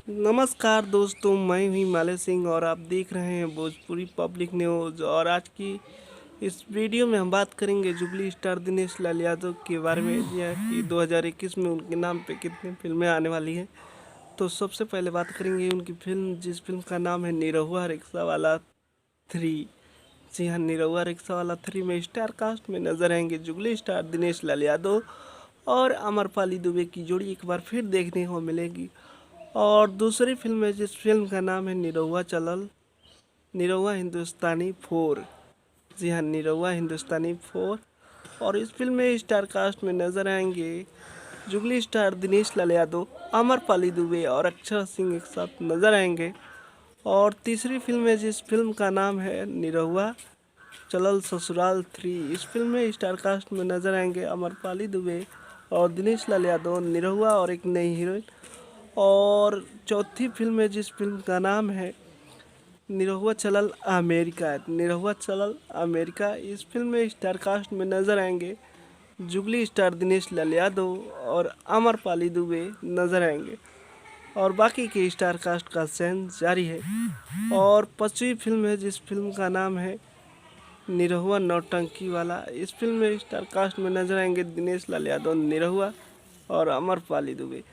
नमस्कार दोस्तों, मैं हूं हिमालय सिंह और आप देख रहे हैं भोजपुरी पब्लिक न्यूज़। और आज की इस वीडियो में हम बात करेंगे जुबली स्टार दिनेश लाल यादव के बारे में, या कि 2021 में उनके नाम पे कितनी फिल्में आने वाली हैं। तो सबसे पहले बात करेंगे उनकी फिल्म, जिस फिल्म का नाम है निरहुआ रिक्शा वाला 3। जी हाँ, निरहुआ रिक्शा वाला 3 में स्टार कास्ट में नजर आएंगे जुबली स्टार दिनेश लाल यादव और अमरपाली दुबे की जोड़ी एक बार फिर देखने को मिलेगी। और दूसरी फिल्म है जिस फिल्म का नाम है निरहुआ हिंदुस्तानी 4। जी हाँ, निरहुआ हिंदुस्तानी 4। और इस फिल्म में स्टार कास्ट में नजर आएंगे जुगली स्टार दिनेश लाल यादव, अमरपाली दुबे और अक्षरा सिंह एक साथ नजर आएंगे। और तीसरी फिल्म है जिस फिल्म का नाम है निरहुआ चलल ससुराल 3। इस फिल्म में स्टार कास्ट में नजर आएंगे अमरपाली दुबे और दिनेश लाल यादव, निरहुआ और एक नई हीरोइन। और चौथी फिल्म है जिस फिल्म का नाम है निरहुआ चलल अमेरिका। इस फिल्म में स्टार कास्ट में नजर आएंगे जुगली स्टार दिनेश लाल यादव और अमरपाली दुबे नजर आएंगे। और बाकी के स्टार कास्ट का चयन जारी है। और पांचवी फिल्म है जिस फिल्म का नाम है निरहुआ नौटंकी वाला। इस फिल्म में स्टार कास्ट में नजर आएंगे दिनेश लाल यादव, निरहुआ और अमरपाली दुबे।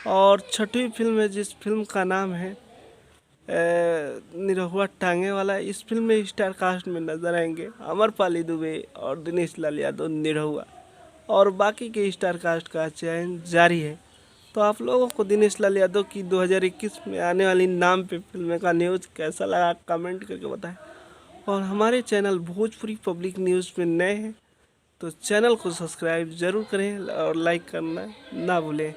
और छठी फिल्म है जिस फिल्म का नाम है निरहुआ टांगे वाला। इस फिल्म में स्टार कास्ट में नजर आएंगे अमरपाली दुबे और दिनेश लाल यादव, निरहुआ। और बाकी के स्टार कास्ट का चयन जारी है। तो आप लोगों को दिनेश लाल यादव की 2021 में आने वाली नाम पे फिल्म का न्यूज़ कैसा लगा, कमेंट करके बताएं। और हमारे चैनल भोजपुरी पब्लिक न्यूज़ में नए हैं तो चैनल को सब्सक्राइब ज़रूर करें और लाइक करना ना भूलें।